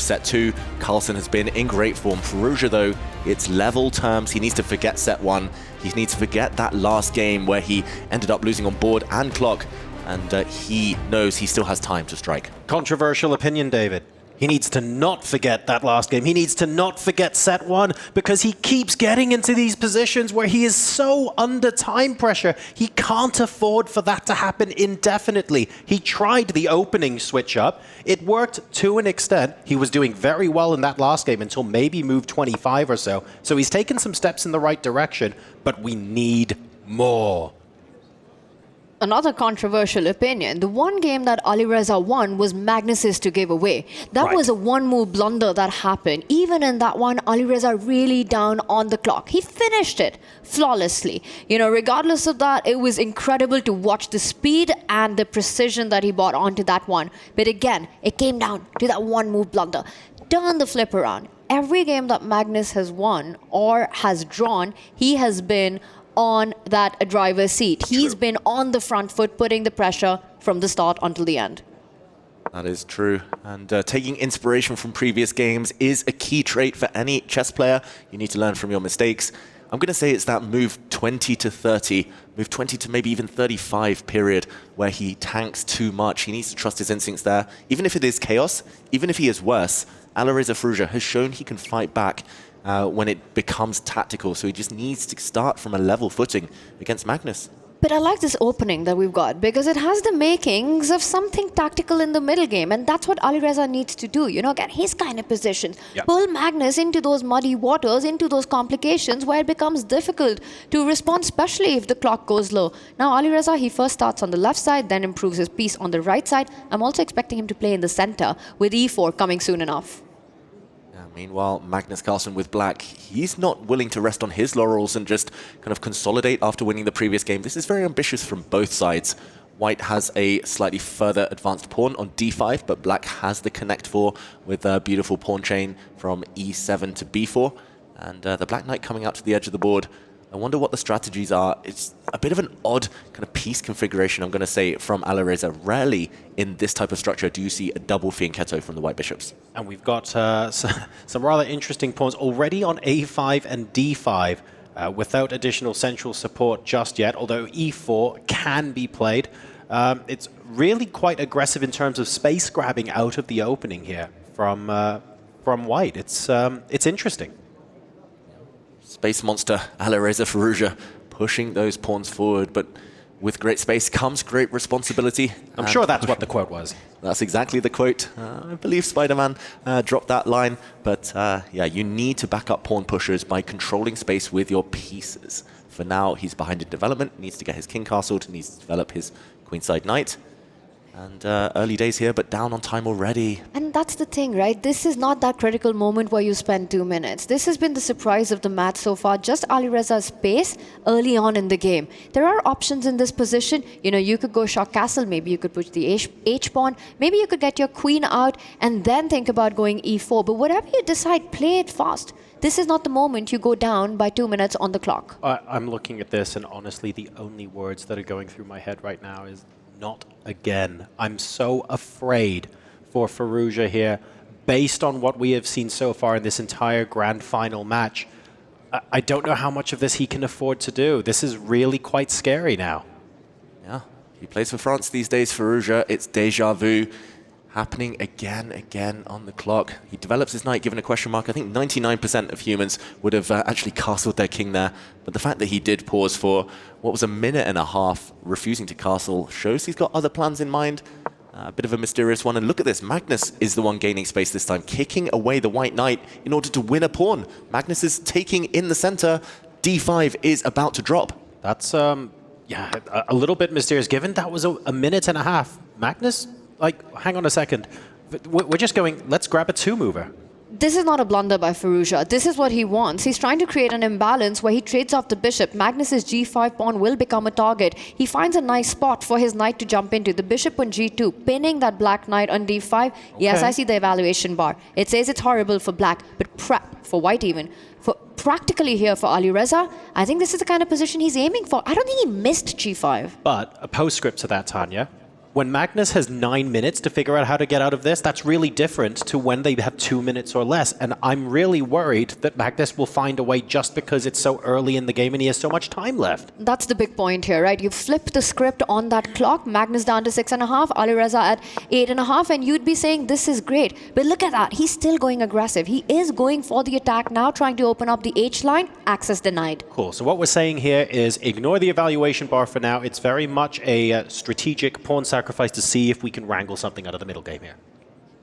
of set 2. Carlsen has been in great form. Firouzja, though, it's level terms. He needs to forget set 1. He needs to forget that last game where he ended up losing on board and clock. And he knows he still has time to strike. Controversial opinion, David. He needs to not forget that last game. He needs to not forget set 1 because he keeps getting into these positions where he is so under time pressure. He can't afford for that to happen indefinitely. He tried the opening switch up. It worked to an extent. He was doing very well in that last game until maybe move 25 or so. So he's taken some steps in the right direction, but we need more. Another controversial opinion. The one game that Alireza won was Magnus's to give away. That was a one-move blunder that happened. Even in that one, Alireza really down on the clock. He finished it flawlessly. You know, regardless of that, it was incredible to watch the speed and the precision that he brought onto that one. But again, it came down to that one-move blunder. Turn the flip around. Every game that Magnus has won or has drawn, he has been on that driver's seat. He's been on the front foot, putting the pressure from the start until the end. That is true. And taking inspiration from previous games is a key trait for any chess player. You need to learn from your mistakes. I'm going to say it's that move 20 to 30, move 20 to maybe even 35 period where he tanks too much. He needs to trust his instincts there. Even if it is chaos, even if he is worse, Alireza Firouzja has shown he can fight back when it becomes tactical. So he just needs to start from a level footing against Magnus. But I like this opening that we've got because it has the makings of something tactical in the middle game. And that's what Alireza needs to do. You know, get his kind of positions. Yep. Pull Magnus into those muddy waters, into those complications where it becomes difficult to respond, especially if the clock goes low. Now, Alireza, he first starts on the left side, then improves his piece on the right side. I'm also expecting him to play in the center with e4 coming soon enough. Meanwhile, Magnus Carlsen with black, he's not willing to rest on his laurels and just kind of consolidate after winning the previous game. This is very ambitious from both sides. White has a slightly further advanced pawn on d5, but black has the connect 4 with a beautiful pawn chain from e7 to b4. And the black knight coming out to the edge of the board. I wonder what the strategies are. It's a bit of an odd kind of piece configuration, I'm going to say, from Alireza. Rarely in this type of structure do you see a double fianchetto from the white bishops. And we've got some rather interesting pawns already on a5 and d5 without additional central support just yet, although e4 can be played. It's really quite aggressive in terms of space grabbing out of the opening here from white. It's interesting. Space monster Alireza Firouzja pushing those pawns forward, but with great space comes great responsibility. I'm sure that's what the quote was. That's exactly the quote. I believe Spider-Man dropped that line, but yeah, you need to back up pawn pushers by controlling space with your pieces. For now, he's behind in development, needs to get his king castled, needs to develop his queenside knight. And early days here, but down on time already. And that's the thing, right? This is not that critical moment where you spend 2 minutes. This has been the surprise of the match so far, just Alireza's pace early on in the game. There are options in this position. You know, you could go shock castle, maybe you could push the h-pawn, maybe you could get your queen out and then think about going e4. But whatever you decide, play it fast. This is not the moment you go down by 2 minutes on the clock. I'm looking at this, and honestly, the only words that are going through my head right now is not again. I'm so afraid for Firouzja here, based on what we have seen so far in this entire grand final match. I don't know how much of this he can afford to do. This is really quite scary now. Yeah, he plays for France these days, Firouzja. It's déjà vu. Happening again on the clock. He develops his knight given a question mark. I think 99% of humans would have actually castled their king there. But the fact that he did pause for what was a minute and a half refusing to castle shows he's got other plans in mind. A bit of a mysterious one. And look at this. Magnus is the one gaining space this time, kicking away the white knight in order to win a pawn. Magnus is taking in the center. d5 is about to drop. That's, yeah, a little bit mysterious. Given that was a minute and a half, Magnus... Like, hang on a second. We're just going, let's grab a two-mover. This is not a blunder by Firouzja. This is what he wants. He's trying to create an imbalance where he trades off the bishop. Magnus's g5 pawn will become a target. He finds a nice spot for his knight to jump into. The bishop on g2, pinning that black knight on d5. Okay. Yes, I see the evaluation bar. It says it's horrible for black, but for white even. For practically here for Alireza, I think this is the kind of position he's aiming for. I don't think he missed g5. But a postscript to that, Tanya. When Magnus has 9 minutes to figure out how to get out of this, that's really different to when they have 2 minutes or less. And I'm really worried that Magnus will find a way just because it's so early in the game and he has so much time left. That's the big point here, right? You flip the script on that clock, Magnus down to 6.5, Alireza at 8.5, and you'd be saying this is great. But look at that, he's still going aggressive. He is going for the attack now, trying to open up the H line, access denied. Cool, so what we're saying here is ignore the evaluation bar for now. It's very much a strategic pawn sacrifice to see if we can wrangle something out of the middle game here.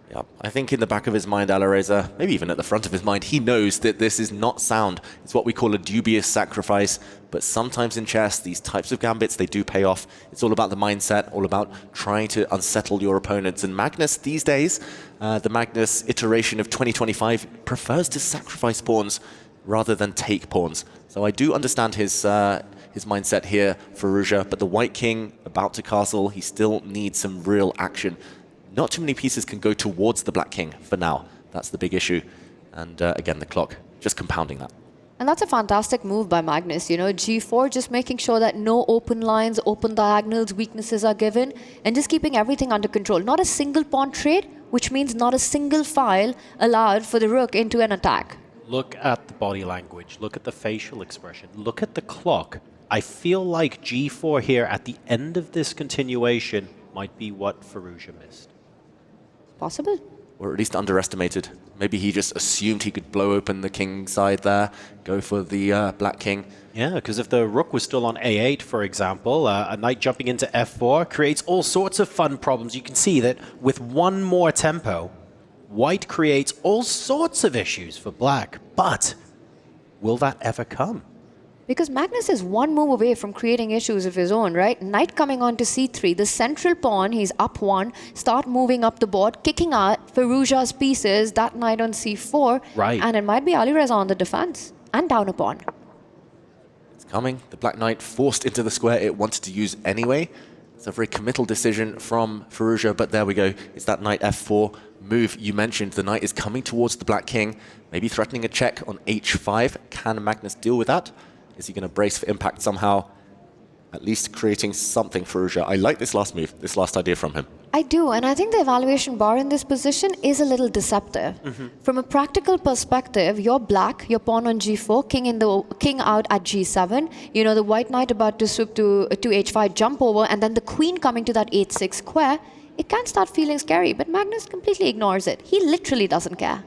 Yeah, I think in the back of his mind, Alireza, maybe even at the front of his mind, he knows that this is not sound. It's what we call a dubious sacrifice. But sometimes in chess, these types of gambits, they do pay off. It's all about the mindset, all about trying to unsettle your opponents. And Magnus, these days, the Magnus iteration of 2025 prefers to sacrifice pawns rather than take pawns. So I do understand his mindset here, Firouzja, but the white king about to castle, he still needs some real action. Not too many pieces can go towards the black king for now. That's the big issue. And again, the clock just compounding that. And that's a fantastic move by Magnus, you know, G4, just making sure that no open lines, open diagonals, weaknesses are given, and just keeping everything under control. Not a single pawn trade, which means not a single file allowed for the rook into an attack. Look at the body language, look at the facial expression, look at the clock. I feel like G4 here at the end of this continuation might be what Firouzja missed. Possible. Or at least underestimated. Maybe he just assumed he could blow open the king side there, go for the black king. Yeah, because if the rook was still on A8, for example, a knight jumping into F4 creates all sorts of fun problems. You can see that with one more tempo, white creates all sorts of issues for black. But will that ever come? Because Magnus is one move away from creating issues of his own, right? Knight coming on to C3, the central pawn, he's up one, start moving up the board, kicking out Firouzja's pieces, that knight on C4. Right. And it might be Alireza on the defense and down a pawn. It's coming. The black knight forced into the square it wanted to use anyway. It's a very committal decision from Firouzja, but there we go. It's that knight F4 move you mentioned. The knight is coming towards the black king, maybe threatening a check on H5. Can Magnus deal with that? Is he going to brace for impact somehow? At least creating something for Firouzja. I like this last move, this last idea from him. I do, and I think the evaluation bar in this position is a little deceptive. From a practical perspective, you're black, your pawn on G4, king out at G7. You know, the white knight about to swoop to H5, jump over, and then the queen coming to that H6 square. It can start feeling scary, but Magnus completely ignores it. He literally doesn't care.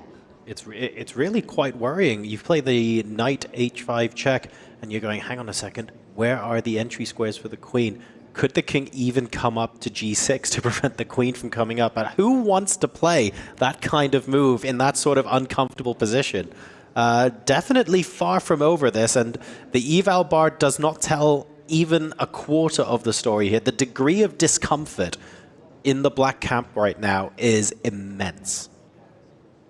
It's really quite worrying. You've played the knight H5 check, and you're going, hang on a second, where are the entry squares for the queen? Could the king even come up to G6 to prevent the queen from coming up? And who wants to play that kind of move in that sort of uncomfortable position? Definitely far from over this, and the eval bar does not tell even a quarter of the story here. The degree of discomfort in the black camp right now is immense.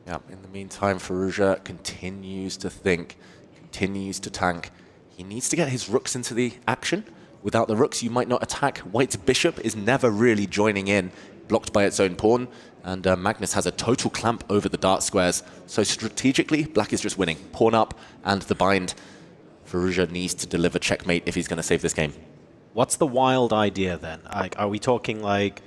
Yeah, in the meantime, Firouzja continues to think, continues to tank. He needs to get his rooks into the action. Without the rooks, you might not attack. White's bishop is never really joining in, blocked by its own pawn. And Magnus has a total clamp over the dart squares. So strategically, black is just winning. Pawn up and the bind. Firouzja needs to deliver checkmate if he's going to save this game. What's the wild idea then? Like, are we talking like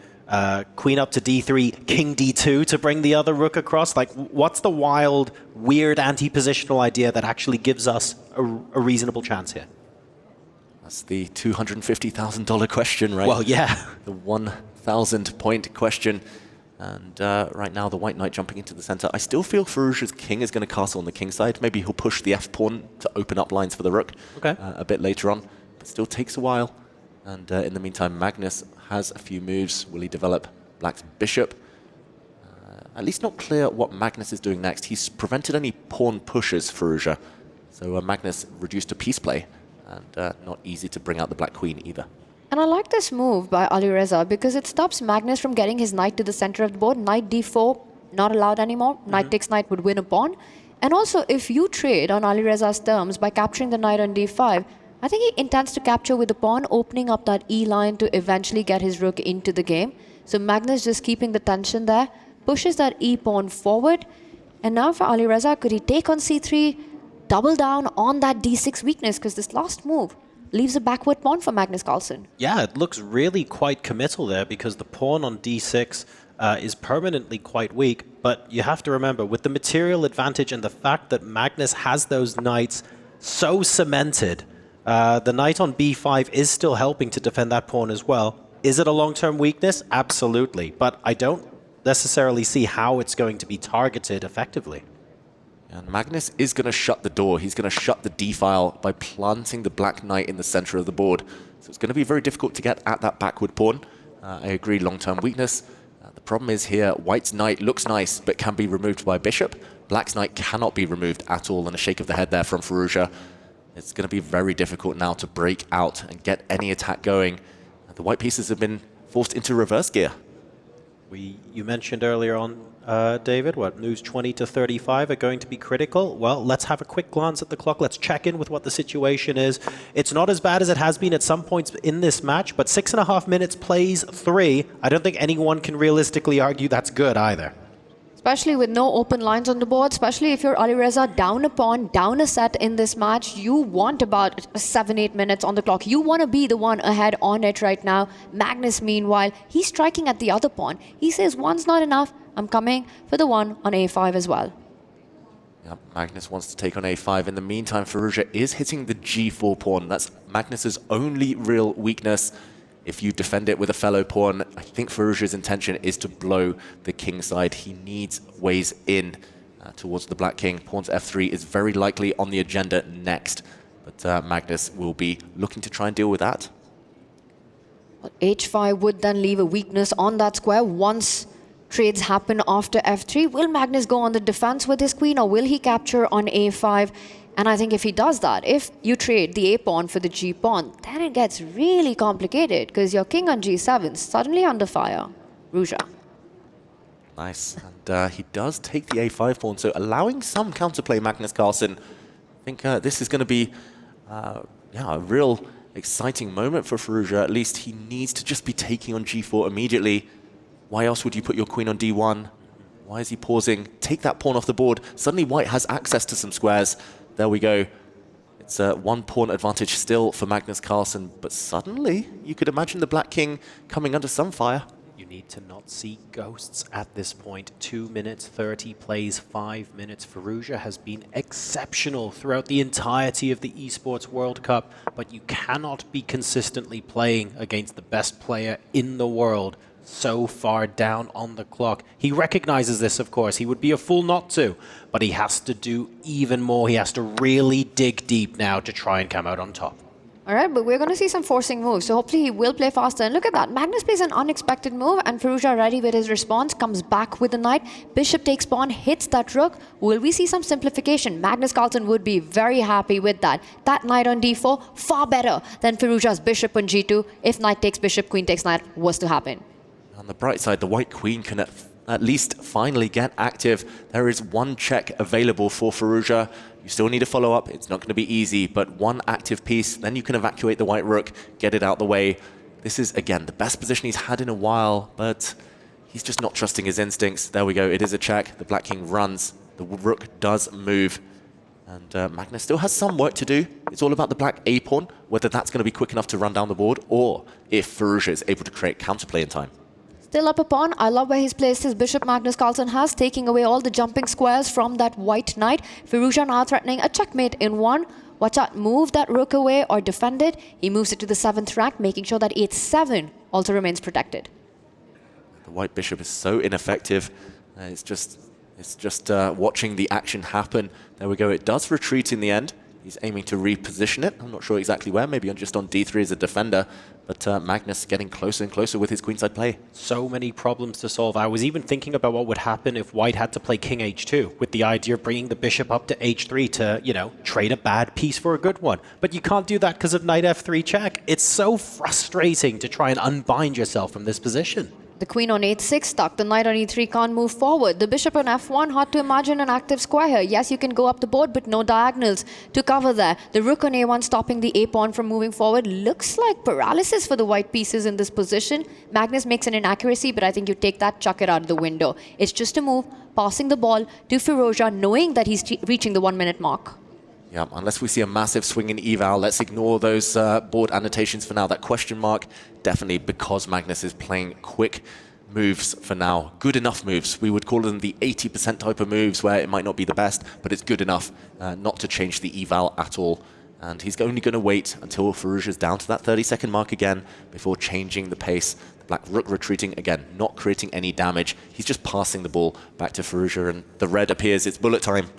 queen up to D3, king D2 to bring the other rook across? Like, what's the wild, weird anti-positional idea that actually gives us a reasonable chance here? That's the $250,000 question, right? Well, yeah. The 1,000-point question. And right now, the white knight jumping into the center. I still feel Firouzja's king is going to castle on the king side. Maybe he'll push the f-pawn to open up lines for the rook a bit later on. But still takes a while. And in the meantime, Magnus has a few moves. Will he develop black's bishop? At least not clear what Magnus is doing next. He's prevented any pawn pushes, Firouzja. So Magnus reduced to piece play. And not easy to bring out the black queen either. And I like this move by Alireza because it stops Magnus from getting his knight to the center of the board. Knight D4, not allowed anymore. Knight takes knight would win a pawn. And also, if you trade on Alireza's terms by capturing the knight on D5, I think he intends to capture with the pawn, opening up that E line to eventually get his rook into the game. So Magnus just keeping the tension there, pushes that E pawn forward. And now for Alireza, could he take on C3, double down on that D6 weakness? Because this last move leaves a backward pawn for Magnus Carlsen. Yeah, it looks really quite committal there because the pawn on d6 is permanently quite weak. But you have to remember, with the material advantage and the fact that Magnus has those knights so cemented, the knight on b5 is still helping to defend that pawn as well. Is it a long-term weakness? Absolutely. But I don't necessarily see how it's going to be targeted effectively. And Magnus is going to shut the door. He's going to shut the d-file by planting the black knight in the center of the board. So it's going to be very difficult to get at that backward pawn. I agree, long-term weakness. The problem is here, white's knight looks nice, but can be removed by bishop. Black's knight cannot be removed at all, and a shake of the head there from Firouzja. It's going to be very difficult now to break out and get any attack going. The white pieces have been forced into reverse gear. You mentioned earlier on, David, what, moves 20 to 35 are going to be critical? Well, let's have a quick glance at the clock. Let's check in with what the situation is. It's not as bad as it has been at some points in this match, but 6.5 minutes plays 3. I don't think anyone can realistically argue that's good either. Especially with no open lines on the board, especially if you're Alireza down a pawn, down a set in this match, you want about 7-8 minutes on the clock. You want to be the one ahead on it right now. Magnus, meanwhile, he's striking at the other pawn. He says, one's not enough. I'm coming for the one on a5 as well. Yep, Magnus wants to take on a5. In the meantime, Firouzja is hitting the g4 pawn. That's Magnus's only real weakness. If you defend it with a fellow pawn, I think Firouzja's intention is to blow the king side. He needs ways in towards the black king. Pawn to f3 is very likely on the agenda next, but Magnus will be looking to try and deal with that. Well, h5 would then leave a weakness on that square once trades happen after f3. Will Magnus go on the defense with his queen, or will he capture on a5? And I think if he does that, if you trade the a-pawn for the g-pawn, then it gets really complicated because your king on g7 is suddenly under fire. Firouzja. Nice. And he does take the a5 pawn, so allowing some counterplay, Magnus Carlsen. I think this is going to be a real exciting moment for Firouzja. At least he needs to just be taking on g4 immediately. Why else would you put your queen on d1? Why is he pausing? Take that pawn off the board. Suddenly white has access to some squares. There we go. It's a one pawn advantage still for Magnus Carlsen, but suddenly you could imagine the black king coming under some fire. You need to not see ghosts at this point. 2 minutes 30 plays 5 minutes. Firouzja has been exceptional throughout the entirety of the Esports World Cup, but you cannot be consistently playing against the best player in the world so far down on the clock. He recognizes this, of course. He would be a fool not to, but he has to do even more. He has to really dig deep now to try and come out on top. All right, but we're going to see some forcing moves, so hopefully he will play faster. And look at that, Magnus plays an unexpected move, and Firouzja, ready with his response, comes back with the knight. Bishop takes pawn, hits that rook. Will we see some simplification? Magnus Carlsen would be very happy with that. That knight on d4, far better than Firouzja's bishop on g2. If knight takes bishop, queen takes knight was to happen. On the bright side, the white queen can at least finally get active. There is one check available for Firouzja. You still need to follow up. It's not going to be easy, but one active piece, then you can evacuate the white rook, get it out the way. This is, again, the best position he's had in a while, but he's just not trusting his instincts. There we go. It is a check. The black king runs. The rook does move. And Magnus still has some work to do. It's all about the black a-pawn, whether that's going to be quick enough to run down the board, or if Firouzja is able to create counterplay in time. Still up a pawn. I love where he's placed his bishop. Magnus Carlsen has, taking away all the jumping squares from that white knight. Firouzja now threatening a checkmate in one. Watch out, move that rook away or defend it. He moves it to the 7th rank, making sure that h7 also remains protected. The white bishop is so ineffective. It's just watching the action happen. There we go. It does retreat in the end. He's aiming to reposition it. I'm not sure exactly where. Maybe just on d3 as a defender. But Magnus getting closer and closer with his queenside play. So many problems to solve. I was even thinking about what would happen if white had to play king h2, with the idea of bringing the bishop up to h3 to, you know, trade a bad piece for a good one. But you can't do that because of knight f3 check. It's so frustrating to try and unbind yourself from this position. The queen on h6 stuck. The knight on e3 can't move forward. The bishop on f1, hard to imagine an active square here. Yes, you can go up the board, but no diagonals to cover there. The rook on a1 stopping the a-pawn from moving forward. Looks like paralysis for the white pieces in this position. Magnus makes an inaccuracy, but I think you take that, chuck it out of the window. It's just a move, passing the ball to Firouzja, knowing that he's reaching the 1 minute mark. Yeah, unless we see a massive swing in eval, let's ignore those board annotations for now. That question mark, definitely because Magnus is playing quick moves for now. Good enough moves. We would call them the 80% type of moves where it might not be the best, but it's good enough not to change the eval at all. And he's only going to wait until Firouzja's down to that 30-second mark again before changing the pace. The black rook retreating again, not creating any damage. He's just passing the ball back to Firouzja, and the red appears. It's bullet time.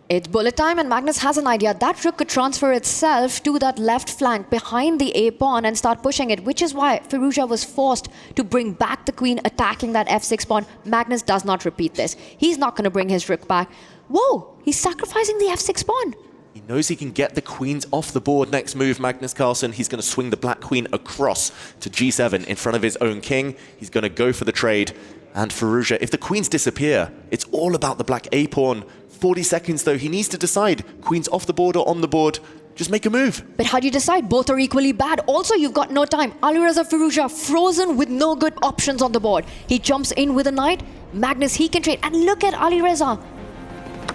It's bullet time, and Magnus has an idea. That rook could transfer itself to that left flank behind the a-pawn and start pushing it, which is why Firouzja was forced to bring back the queen, attacking that f6 pawn. Magnus does not repeat this. He's not going to bring his rook back. Whoa, he's sacrificing the f6 pawn. He knows he can get the queens off the board. Next move, Magnus Carlsen, he's going to swing the black queen across to g7 in front of his own king. He's going to go for the trade. And Firouzja, if the queens disappear, it's all about the black a-pawn. 40 seconds, though. He needs to decide. Queen's off the board or on the board. Just make a move. But how do you decide? Both are equally bad. Also, you've got no time. Alireza Firouzja frozen with no good options on the board. He jumps in with a knight. Magnus, he can trade. And look at Alireza.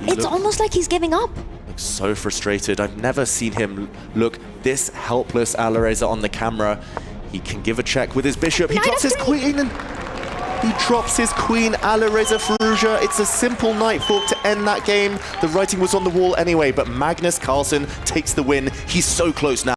It's almost like he's giving up. Looks so frustrated. I've never seen him look this helpless, Alireza, on the camera. He can give a check with his bishop. He drops his queen and he drops his queen. Alireza Firouzja. It's a simple knight fork to end that game. The writing was on the wall anyway, but Magnus Carlsen takes the win. He's so close now.